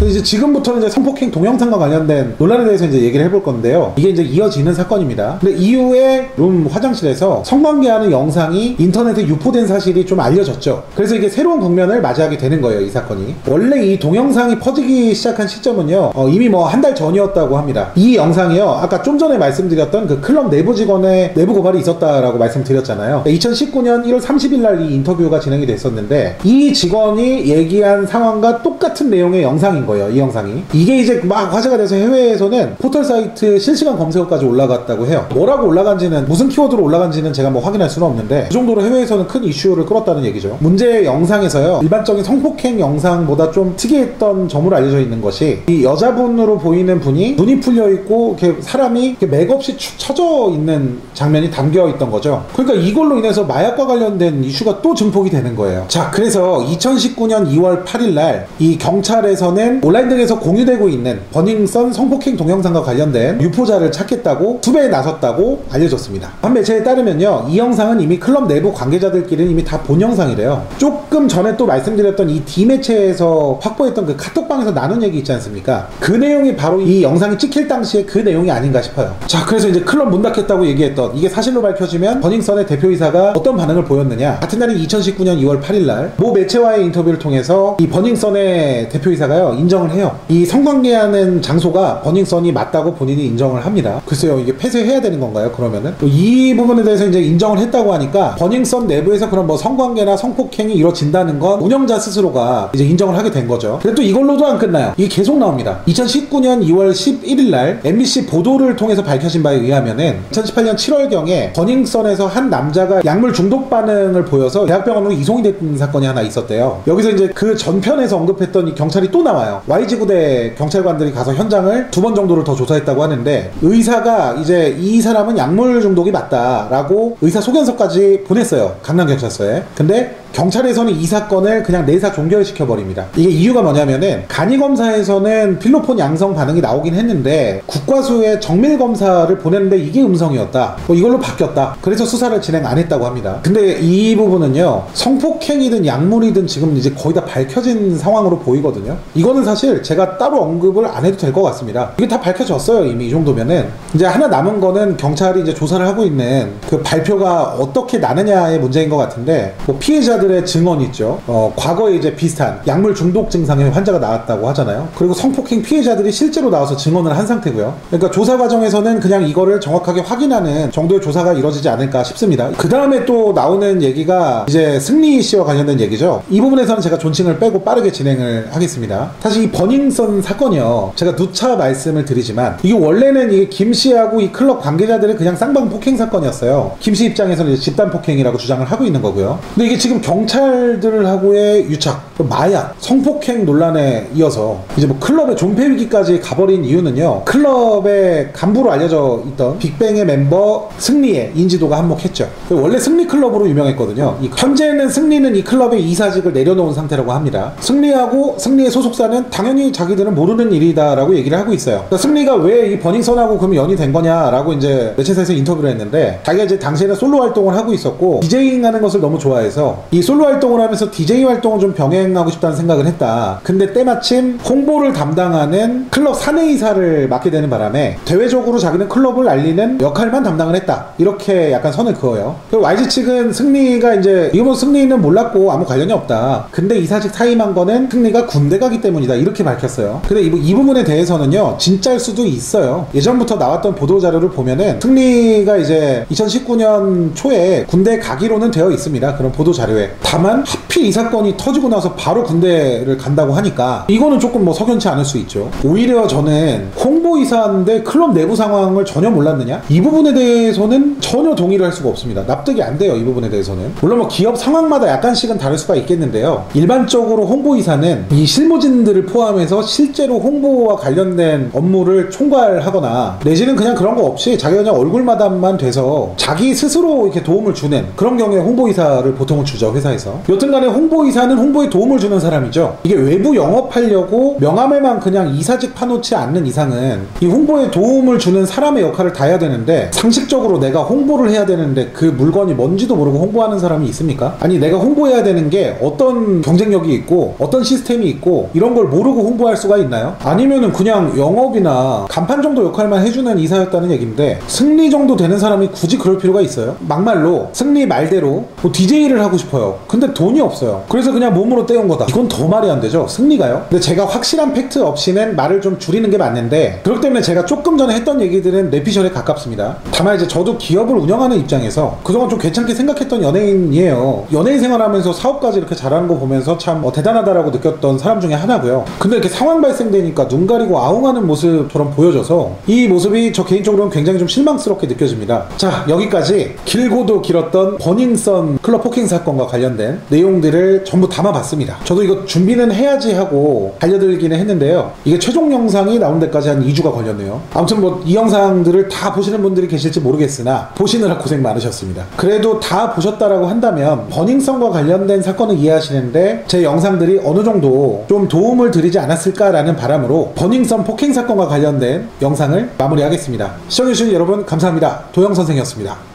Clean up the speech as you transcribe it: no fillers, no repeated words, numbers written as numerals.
이제 지금부터는 이제 성폭행 동영상과 관련된 논란에 대해서 이제 얘기를 해볼 건데요. 이게 이제 이어지는 사건입니다. 근데 이후에 룸 화장실에서 성관계하는 영상이 인터넷에 유포된 사실이 좀 알려졌죠. 그래서 이게 새로운 국면을 맞이하게 되는 거예요, 이 사건이. 원래 이 동영상이 퍼지기 시작한 시점은요, 이미 뭐 한 달 전이었다고 합니다. 이 영상이요, 아까 좀 전에 말씀드렸던 그 클럽 내부 직원의 내부 고발이 있었다라고 말씀드렸잖아요. 2019년 1월 30일 날 이 인터뷰가 진행이 됐었는데, 이 직원이 얘기한 상황과 똑같은 내용의 영상인 거예요, 이 영상이. 이게 이제 막 화제가 돼서 해외에서는 포털 사이트 실시간 검색어까지 올라갔다고 해요. 뭐라고 올라간지는, 무슨 키워드로 올라간지는 제가 뭐 확인할 수는 없는데, 그 정도로 해외에서는 큰 이슈를 끌었다는 얘기죠. 문제의 영상에서요, 일반적인 성폭행 영상보다 좀 특이했던 점으로 알려져 있는 것이, 이 여자분으로 보이는 분이 눈이 풀려 있고 이렇게 사람이 이렇게 맥없이 축 처져 있는 장면이 담겨 있던 거죠. 그러니까 이걸로 인해서 마약과 관련된 이슈가 또 증폭이 되는 거예요. 자, 그래서 2019년 2월 8일 날 이 경찰에서는 온라인 등에서 공유되고 있는 버닝썬 성폭행 동영상과 관련된 유포자를 찾겠다고 수배에 나섰다고 알려졌습니다. 한 매체에 따르면요, 이 영상은 이미 클럽 내부 관계자들끼리는 이미 다 본 영상이래요. 조금 전에 또 말씀드렸던 이 D매체에서 확보했던 그 카톡방에서 나눈 얘기 있지 않습니까? 그 내용이 바로 이 영상이 찍힐 당시에 그 내용이 아닌가 싶어요. 자, 그래서 이제 클럽 문 닫겠다고 얘기했던 이게 사실로 밝혀지면 버닝썬의 대표이사가 어떤 반응을 보였느냐. 같은 날인 2019년 2월 8일 날 모 매체와의 인터뷰를 통해서 이 버닝썬의 대표이사가요, 인정을 해요. 이 성관계하는 장소가 버닝썬이 맞다고 본인이 인정을 합니다. 글쎄요, 이게 폐쇄해야 되는 건가요, 그러면은? 이 부분에 대해서 이제 인정을 했다고 하니까 버닝썬 내부에서 그런 뭐 성관계나 성폭행이 이루어진다는 건 운영자 스스로가 이제 인정을 하게 된 거죠. 근데 또 이걸로도 안 끝나요. 이게 계속 나옵니다. 2019년 2월 11일 날 MBC 보도를 통해서 밝혀진 바에 의하면은 2018년 7월경에 버닝썬에서 한 남자가 약물 중독 반응을 보여서 대학병원으로 이송이 된 사건이 하나 있었대요. 여기서 이제 그 전편에서 언급했던 이 경찰이 또 나와요. YG부대 경찰관들이 가서 현장을 2번 정도를 더 조사했다고 하는데, 의사가 이제 이 사람은 약물 중독이 맞다라고 의사 소견서까지 보냈어요, 강남경찰서에. 근데 경찰에서는 이 사건을 그냥 내사 종결시켜버립니다. 이게 이유가 뭐냐면은, 간이검사에서는 필로폰 양성 반응이 나오긴 했는데 국과수에 정밀검사를 보냈는데 이게 음성이었다, 뭐 이걸로 바뀌었다. 그래서 수사를 진행 안 했다고 합니다. 근데 이 부분은요, 성폭행이든 약물이든 지금 이제 거의 다 밝혀진 상황으로 보이거든요. 이거는 사실 제가 따로 언급을 안 해도 될 것 같습니다. 이게 다 밝혀졌어요, 이미. 이 정도면은. 이제 하나 남은 거는 경찰이 이제 조사를 하고 있는 그 발표가 어떻게 나느냐의 문제인 것 같은데, 뭐 피해자들의 증언 있죠. 과거에 이제 비슷한 약물 중독 증상의 환자가 나왔다고 하잖아요. 그리고 성폭행 피해자들이 실제로 나와서 증언을 한 상태고요. 그러니까 조사 과정에서는 그냥 이거를 정확하게 확인하는 정도의 조사가 이루어지지 않을까 싶습니다. 그 다음에 또 나오는 얘기가 이제 승리 씨와 관련된 얘기죠. 이 부분에서는 제가 존칭을 빼고 빠르게 진행을 하겠습니다. 사실 이 버닝썬 사건이요, 제가 누차 말씀을 드리지만 이게 원래는 이게 김 씨하고 이 클럽 관계자들의 그냥 쌍방 폭행 사건이었어요. 김 씨 입장에서는 이제 집단 폭행이라고 주장을 하고 있는 거고요. 근데 이게 지금 경찰들하고의 유착, 마약, 성폭행 논란에 이어서 이제 뭐 클럽의 존폐 위기까지 가버린 이유는요, 클럽의 간부로 알려져 있던 빅뱅의 멤버 승리의 인지도가 한몫했죠. 원래 승리 클럽으로 유명했거든요. 현재는 승리는 이 클럽의 이사직을 내려놓은 상태라고 합니다. 승리하고 승리의 소속사는 당연히 자기들은 모르는 일이다라고 얘기를 하고 있어요. 그러니까 승리가 왜 이 버닝썬하고 그럼 연이 된 거냐라고 이제 매체사에서 인터뷰를 했는데, 자기가 이제 당시에는 솔로 활동을 하고 있었고 디제잉 하는 것을 너무 좋아해서 이 솔로 활동을 하면서 DJ 활동을 좀 병행하고 싶다는 생각을 했다. 근데 때마침 홍보를 담당하는 클럽 사내이사를 맡게 되는 바람에 대외적으로 자기는 클럽을 알리는 역할만 담당을 했다, 이렇게 약간 선을 그어요. 그리고 YG 측은 승리가 이제 이거 뭐 승리는 몰랐고 아무 관련이 없다, 근데 이사직 사임한 거는 승리가 군대 가기 때문이다, 이렇게 밝혔어요. 근데 이 부분에 대해서는요, 진짜일 수도 있어요. 예전부터 나왔던 보도자료를 보면은 승리가 이제 2019년 초에 군대 가기로는 되어 있습니다, 그런 보도자료에. 다만 하필 이 사건이 터지고 나서 바로 군대를 간다고 하니까 이거는 조금 뭐 석연치 않을 수 있죠. 오히려 저는 홍보이사인데 클럽 내부 상황을 전혀 몰랐느냐, 이 부분에 대해서는 전혀 동의를 할 수가 없습니다. 납득이 안 돼요, 이 부분에 대해서는. 물론 뭐 기업 상황마다 약간씩은 다를 수가 있겠는데요, 일반적으로 홍보이사는 이 실무진들을 포함해서 실제로 홍보와 관련된 업무를 총괄하거나 내지는 그냥 그런 거 없이 자기가 그냥 얼굴마담만 돼서 자기 스스로 이렇게 도움을 주는 그런 경우에 홍보이사를 보통은 주죠, 회사에서. 여튼간에 홍보이사는 홍보에 도움을 주는 사람이죠. 이게 외부 영업하려고 명함에만 그냥 이사직 파놓지 않는 이상은 이 홍보에 도움을 주는 사람의 역할을 다 해야 되는데, 상식적으로 내가 홍보를 해야 되는데 그 물건이 뭔지도 모르고 홍보하는 사람이 있습니까? 아니, 내가 홍보해야 되는 게 어떤 경쟁력이 있고 어떤 시스템이 있고 이런 걸 모르고 홍보할 수가 있나요? 아니면은 그냥 영업이나 간판 정도 역할만 해주는 이사였다는 얘기인데, 승리 정도 되는 사람이 굳이 그럴 필요가 있어요? 막말로 승리 말대로 뭐 DJ를 하고 싶어요. 근데 돈이 없어요. 그래서 그냥 몸으로 때운 거다. 이건 더 말이 안 되죠. 승리가요? 근데 제가 확실한 팩트 없이는 말을 좀 줄이는 게 맞는데, 그렇기 때문에 제가 조금 전에 했던 얘기들은 뇌피셜에 가깝습니다. 다만 이제 저도 기업을 운영하는 입장에서 그동안 좀 괜찮게 생각했던 연예인이에요. 연예인 생활하면서 사업까지 이렇게 잘하는 거 보면서 참 대단하다라고 느꼈던 사람 중에 하나고요. 근데 이렇게 상황 발생되니까 눈 가리고 아웅하는 모습처럼 보여져서 이 모습이 저 개인적으로는 굉장히 좀 실망스럽게 느껴집니다. 자, 여기까지 길고도 길었던 버닝썬 클럽 폭행 사건과 관련된 내용들을 전부 담아봤습니다. 저도 이거 준비는 해야지 하고 달려들기는 했는데요. 이게 최종 영상이 나온 데까지 한 2주가 걸렸네요. 아무튼 뭐 이 영상들을 다 보시는 분들이 계실지 모르겠으나 보시느라 고생 많으셨습니다. 그래도 다 보셨다라고 한다면 버닝썬과 관련된 사건을 이해하시는데 제 영상들이 어느 정도 좀 도움을 드리지 않았을까라는 바람으로 버닝썬 폭행 사건과 관련된 영상을 마무리하겠습니다. 시청해주신 여러분 감사합니다. 도영선생이었습니다.